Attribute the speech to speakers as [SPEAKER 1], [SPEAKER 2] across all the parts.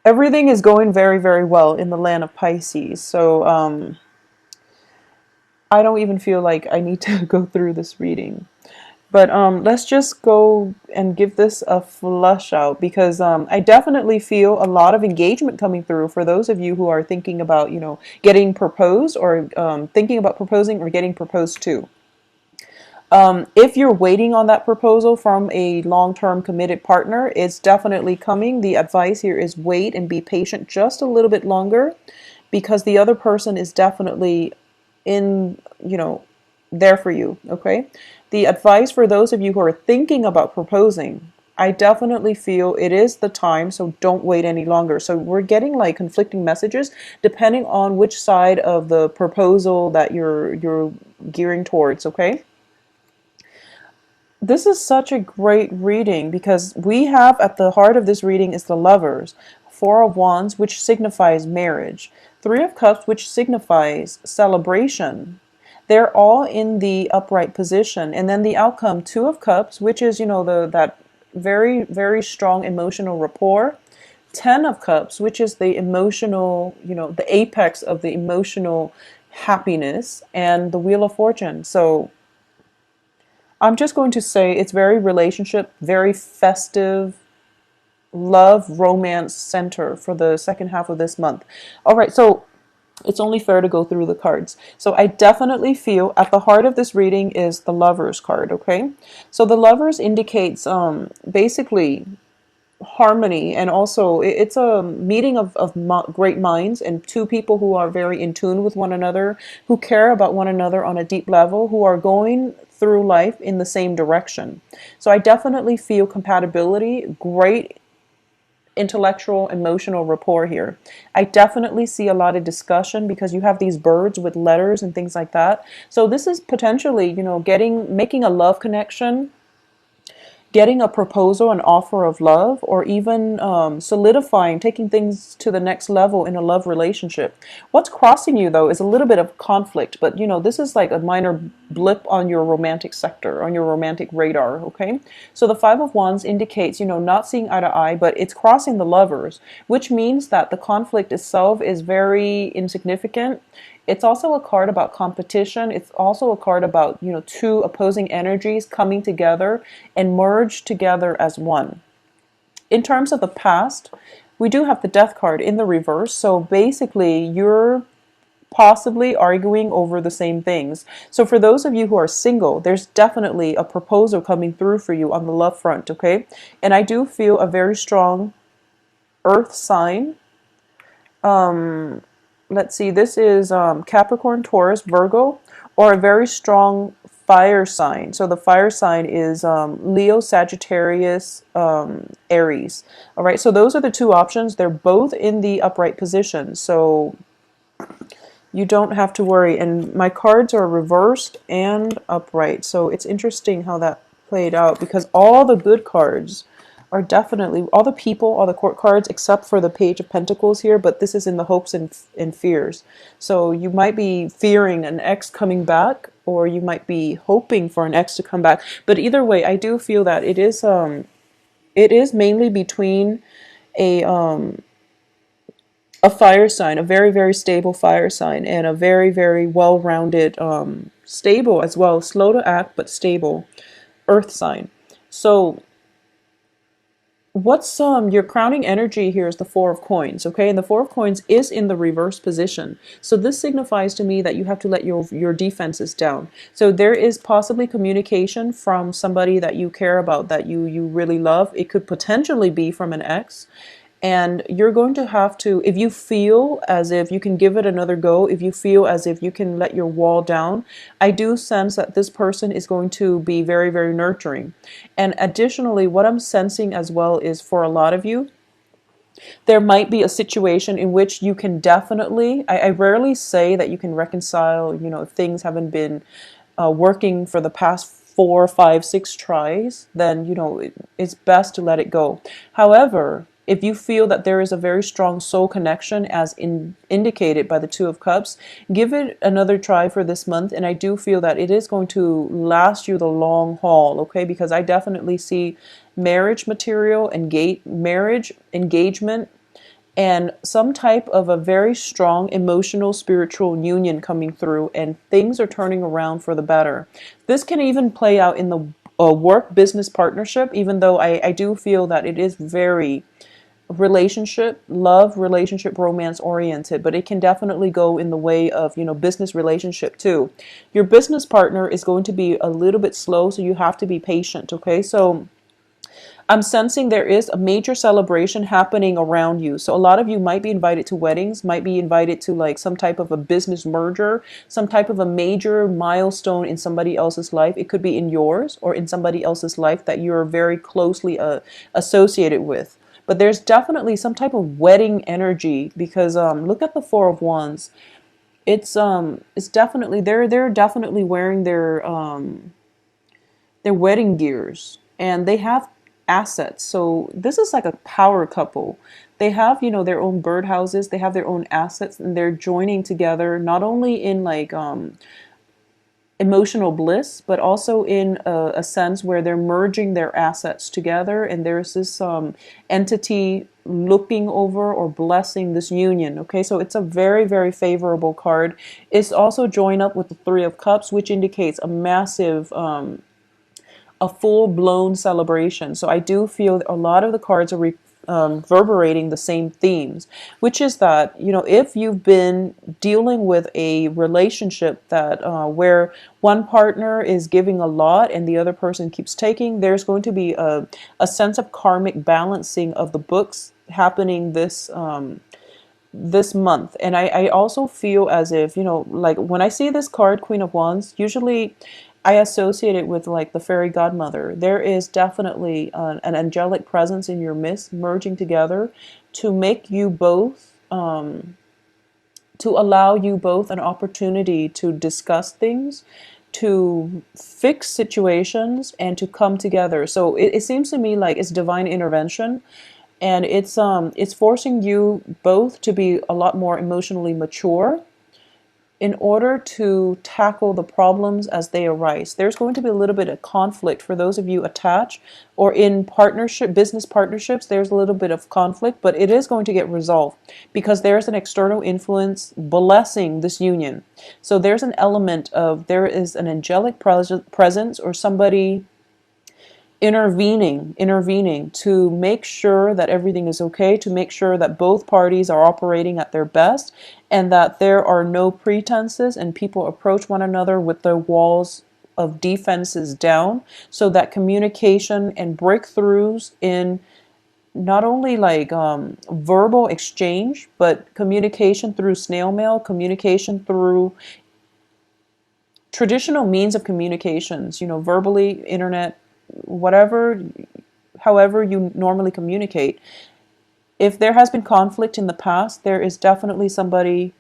[SPEAKER 1] everything is going very, very well in the land of Pisces. So I don't even feel like I need to go through this reading. But let's just go and give this a flush out because I definitely feel a lot of engagement coming through for those of you who are thinking about, getting proposed or thinking about proposing or getting proposed to. If you're waiting on that proposal from a long-term committed partner, it's definitely coming. The advice here is wait and be patient just a little bit longer because the other person is definitely in, there for you, okay? The advice for those of you who are thinking about proposing, I definitely feel it is the time, so don't wait any longer. So we're getting like conflicting messages depending on which side of the proposal that you're gearing towards, okay? This is such a great reading because we have at the heart of this reading is the Lovers, Four of Wands, which signifies marriage, Three of Cups, which signifies celebration. They're all in the upright position, and then the outcome, Two of Cups, which is that very, very strong emotional rapport. Ten of Cups, which is the emotional, the apex of the emotional happiness, and the Wheel of Fortune. So I'm just going to say it's very relationship, very festive, love, romance center for the second half of this month. All right, so it's only fair to go through the cards. So I definitely feel at the heart of this reading is the Lovers card, okay? So the Lovers indicates basically harmony, and also it's a meeting of great minds and two people who are very in tune with one another, who care about one another on a deep level, who are going through life in the same direction. So I definitely feel compatibility, great intellectual emotional rapport here. I definitely see a lot of discussion because you have these birds with letters and things like that. So this is potentially, making a love connection, getting a proposal, an offer of love, or even solidifying, taking things to the next level in a love relationship. What's crossing you, though, is a little bit of conflict, but this is like a minor blip on your romantic sector, on your romantic radar, okay? So the Five of Wands indicates, not seeing eye to eye, but it's crossing the Lovers, which means that the conflict itself is very insignificant. It's also a card about competition. It's also a card about, two opposing energies coming together and merge together as one. In terms of the past, we do have the Death card in the reverse. So basically, you're possibly arguing over the same things. So for those of you who are single, there's definitely a proposal coming through for you on the love front, okay? And I do feel a very strong earth sign. Let's see, this is Capricorn, Taurus, Virgo, or a very strong fire sign. So the fire sign is Leo, Sagittarius, Aries. All right, so those are the two options. They're both in the upright position, so you don't have to worry. And my cards are reversed and upright, so it's interesting how that played out because all the good cards are definitely all the people, all the court cards, except for the Page of Pentacles here, but this is in the hopes and fears. So you might be fearing an ex coming back, or you might be hoping for an ex to come back. But either way, I do feel that it is mainly between a a fire sign, a very, very stable fire sign, and a very, very well-rounded, stable as well, slow to act, but stable earth sign. So what's your crowning energy here is the Four of Coins, okay? And the Four of Coins is in the reverse position. So this signifies to me that you have to let your defenses down. So there is possibly communication from somebody that you care about, that you really love. It could potentially be from an ex. And you're going to have to, if you feel as if you can give it another go, if you feel as if you can let your wall down, I do sense that this person is going to be very, very nurturing. And additionally, what I'm sensing as well is for a lot of you, there might be a situation in which you can definitely, I rarely say that you can reconcile, if things haven't been working for the past 4, 5, 6 tries, then, it's best to let it go. However, if you feel that there is a very strong soul connection as indicated by the Two of Cups, give it another try for this month. And I do feel that it is going to last you the long haul, okay? Because I definitely see marriage material, marriage, engagement, and some type of a very strong emotional spiritual union coming through, and things are turning around for the better. This can even play out in the work business partnership, even though I do feel that it is very relationship, love, relationship, romance oriented, but it can definitely go in the way of, business relationship too. Your business partner is going to be a little bit slow, so you have to be patient, okay? So I'm sensing there is a major celebration happening around you. So a lot of you might be invited to weddings, might be invited to like some type of a business merger, some type of a major milestone in somebody else's life. It could be in yours or in somebody else's life that you're very closely associated with. But there's definitely some type of wedding energy, because look at the Four of Wands. It's definitely, they're definitely wearing their wedding gears, and they have assets. So this is like a power couple. They have, their own birdhouses, they have their own assets, and they're joining together not only in like emotional bliss, but also in a sense where they're merging their assets together, and there's this entity looking over or blessing this union. Okay, so it's a very, very favorable card. It's also joined up with the Three of Cups, which indicates a massive a full-blown celebration. So I do feel that a lot of the cards are reverberating the same themes, which is that, if you've been dealing with a relationship that where one partner is giving a lot and the other person keeps taking, there's going to be a sense of karmic balancing of the books happening this month. And I also feel as if, like when I see this card, Queen of Wands, usually I associate it with like the fairy godmother. There is definitely an angelic presence in your midst merging together to make you both, to allow you both an opportunity to discuss things, to fix situations, and to come together. So it seems to me like it's divine intervention, and it's forcing you both to be a lot more emotionally mature in order to tackle the problems as they arise. There's going to be a little bit of conflict for those of you attached or in partnership, business partnerships. There's a little bit of conflict, but it is going to get resolved because there's an external influence blessing this union. So there's an element of, there is an angelic presence or somebody intervening to make sure that everything is okay, to make sure that both parties are operating at their best, and that there are no pretenses and people approach one another with their walls of defenses down, so that communication and breakthroughs in not only like verbal exchange, but communication through snail mail, communication through traditional means of communications, verbally, internet, whatever, however you normally communicate. If there has been conflict in the past, there is definitely somebody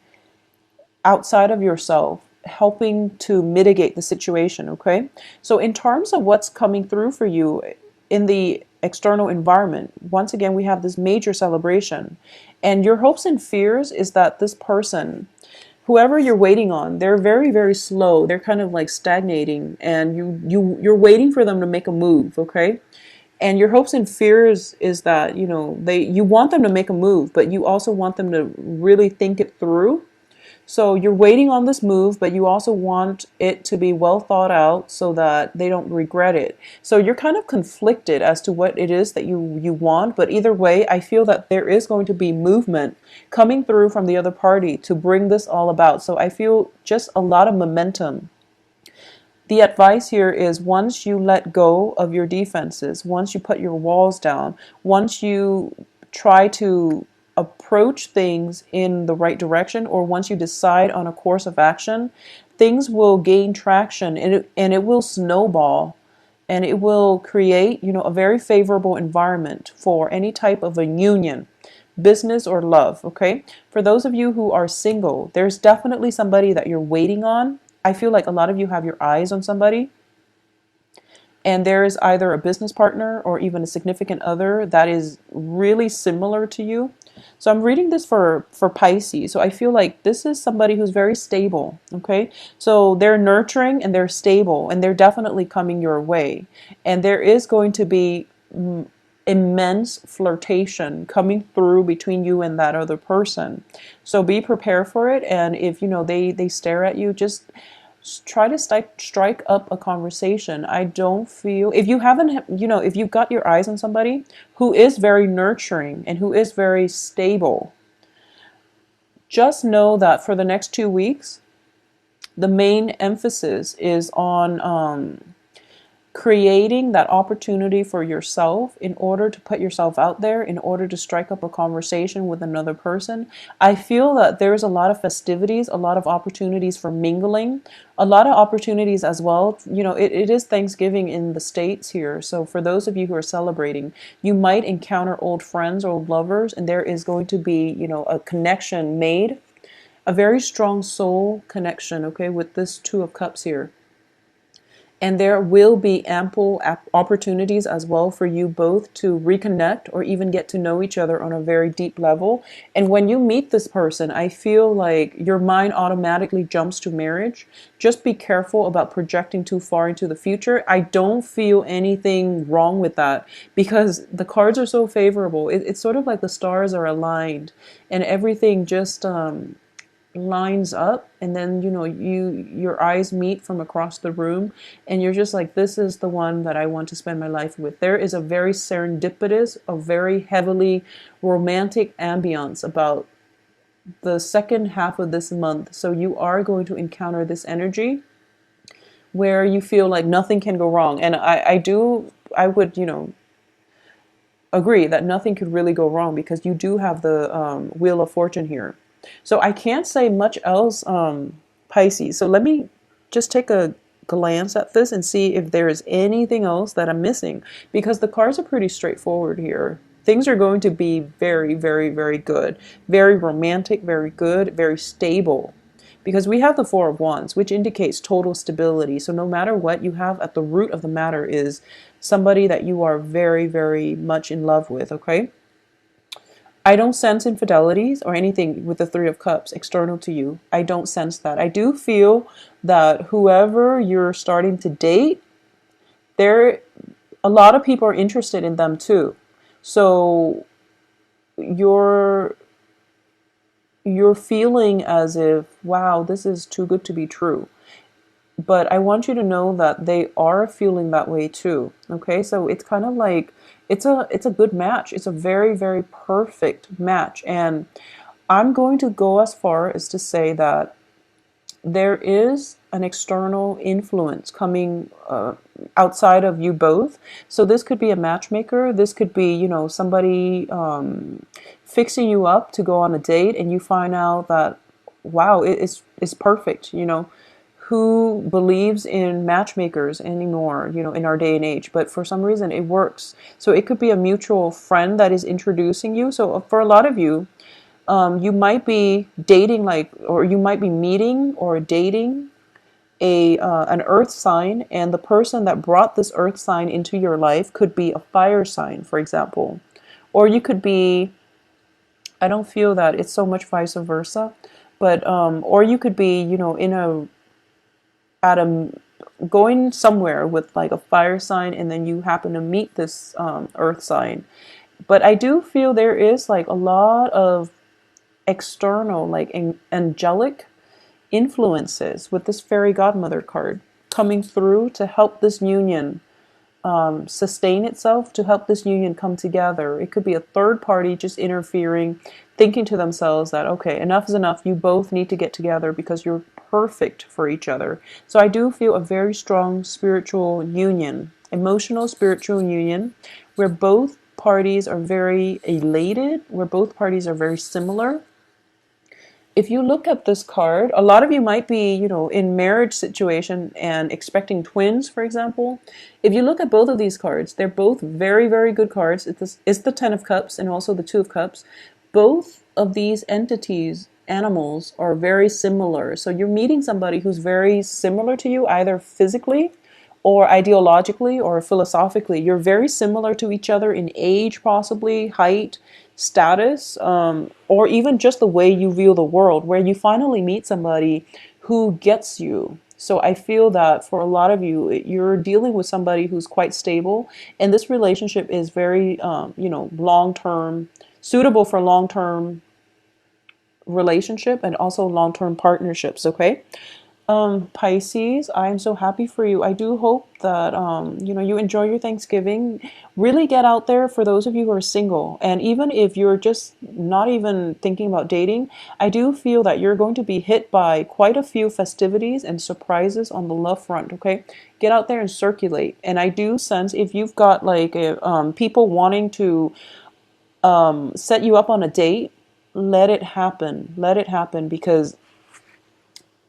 [SPEAKER 1] outside of yourself helping to mitigate the situation, okay? So in terms of what's coming through for you in the external environment, once again, we have this major celebration. And your hopes and fears is that this person, whoever you're waiting on, they're very, very slow. They're kind of like stagnating, and you're waiting for them to make a move, okay? And your hopes and fears is that, you want them to make a move, but you also want them to really think it through. So you're waiting on this move, but you also want it to be well thought out so that they don't regret it. So you're kind of conflicted as to what it is that you want. But either way, I feel that there is going to be movement coming through from the other party to bring this all about. So I feel just a lot of momentum. The advice here is, once you let go of your defenses, once you put your walls down, once you try to approach things in the right direction, or once you decide on a course of action, things will gain traction, and it will snowball, and it will create, a very favorable environment for any type of a union, business or love, okay? For those of you who are single, there's definitely somebody that you're waiting on. I feel like a lot of you have your eyes on somebody, and there is either a business partner or even a significant other that is really similar to you. So I'm reading this for Pisces. So I feel like this is somebody who's very stable, okay? So they're nurturing and they're stable, and they're definitely coming your way. And there is going to be immense flirtation coming through between you and that other person. So be prepared for it. And if, they stare at you, just try to strike up a conversation. I don't feel, if you haven't, if you've got your eyes on somebody who is very nurturing and who is very stable, just know that for the next 2 weeks, the main emphasis is on creating that opportunity for yourself in order to put yourself out there, in order to strike up a conversation with another person. I feel that there's a lot of festivities, a lot of opportunities for mingling, a lot of opportunities as well. It is Thanksgiving in the States here. So for those of you who are celebrating, you might encounter old friends, old lovers, and there is going to be, a connection made, a very strong soul connection, okay, with this Two of Cups here. And there will be ample opportunities as well for you both to reconnect or even get to know each other on a very deep level. And when you meet this person, I feel like your mind automatically jumps to marriage. Just be careful about projecting too far into the future. I don't feel anything wrong with that because the cards are so favorable. It's sort of like the stars are aligned and everything just lines up, and then your eyes meet from across the room and you're just like, this is the one that I want to spend my life with. There is a very serendipitous, a very heavily romantic ambience about the second half of this month. So you are going to encounter this energy where you feel like nothing can go wrong. And I would agree that nothing could really go wrong because you do have the Wheel of Fortune here. So I can't say much else, Pisces. So let me just take a glance at this and see if there is anything else that I'm missing, because the cards are pretty straightforward here. Things are going to be very, very, very good, very romantic, very good, very stable, because we have the Four of Wands, which indicates total stability. So no matter what you have at the root of the matter is somebody that you are very, very much in love with, okay? I don't sense infidelities or anything with the Three of Cups external to you. I don't sense that. I do feel that whoever you're starting to date, a lot of people are interested in them too. So you're feeling as if, wow, this is too good to be true. But I want you to know that they are feeling that way too. Okay, so it's kind of like it's a good match. It's a very, very perfect match. And I'm going to go as far as to say that there is an external influence coming outside of you both. So this could be a matchmaker. This could be, somebody fixing you up to go on a date, and you find out that, wow, it's perfect. Who believes in matchmakers anymore, in our day and age, but for some reason it works. So it could be a mutual friend that is introducing you. So for a lot of you, you might be dating or you might be meeting or dating an earth sign, and the person that brought this earth sign into your life could be a fire sign, for example. Or you could be, I don't feel that it's so much vice versa, but or you could be, going somewhere with like a fire sign, and then you happen to meet this earth sign. But I do feel there is like a lot of external, like angelic influences with this fairy godmother card coming through to help this union sustain itself, to help this union come together. It could be a third party just interfering, thinking to themselves that, okay, enough is enough. You both need to get together because you're perfect for each other. So I do feel a very strong spiritual union, emotional spiritual union, where both parties are very elated, where both parties are very similar. If you look at this card, a lot of you might be, in marriage situation and expecting twins, for example. If you look at both of these cards, they're both very, very good cards. It's the Ten of Cups and also the Two of Cups. Both of these entities, animals, are very similar. So you're meeting somebody who's very similar to you, either physically or ideologically or philosophically. You're very similar to each other in age, possibly, height, status, or even just the way you view the world, where you finally meet somebody who gets you. So I feel that for a lot of you, you're dealing with somebody who's quite stable, and this relationship is very, long term, suitable for long term relationship and also long term partnerships. Okay. Pisces, I'm so happy for you. I do hope that you enjoy your Thanksgiving. Really get out there for those of you who are single. And even if you're just not even thinking about dating, I do feel that you're going to be hit by quite a few festivities and surprises on the love front, okay? Get out there and circulate. And I do sense if you've got like people wanting to set you up on a date, let it happen. Let it happen because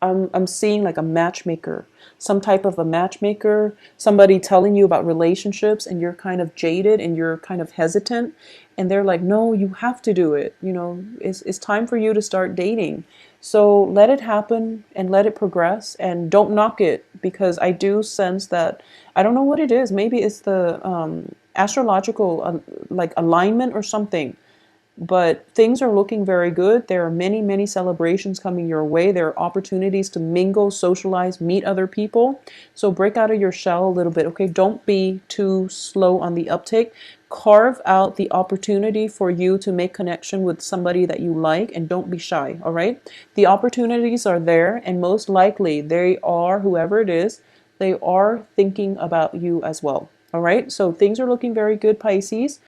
[SPEAKER 1] I'm seeing like a matchmaker, some type of a matchmaker, somebody telling you about relationships and you're kind of jaded and you're kind of hesitant and they're like, "No, you have to do it. It's time for you to start dating." So let it happen and let it progress and don't knock it because I do sense that I don't know what it is. Maybe it's the astrological like alignment or something, but things are looking very good. There are many, many celebrations coming your way. There are opportunities to mingle, socialize, meet other people. So break out of your shell a little bit, okay? Don't be too slow on the uptake. Carve out the opportunity for you to make connection with somebody that you like and don't be shy, all right? The opportunities are there and most likely they are, whoever it is, they are thinking about you as well, all right? So things are looking very good, Pisces.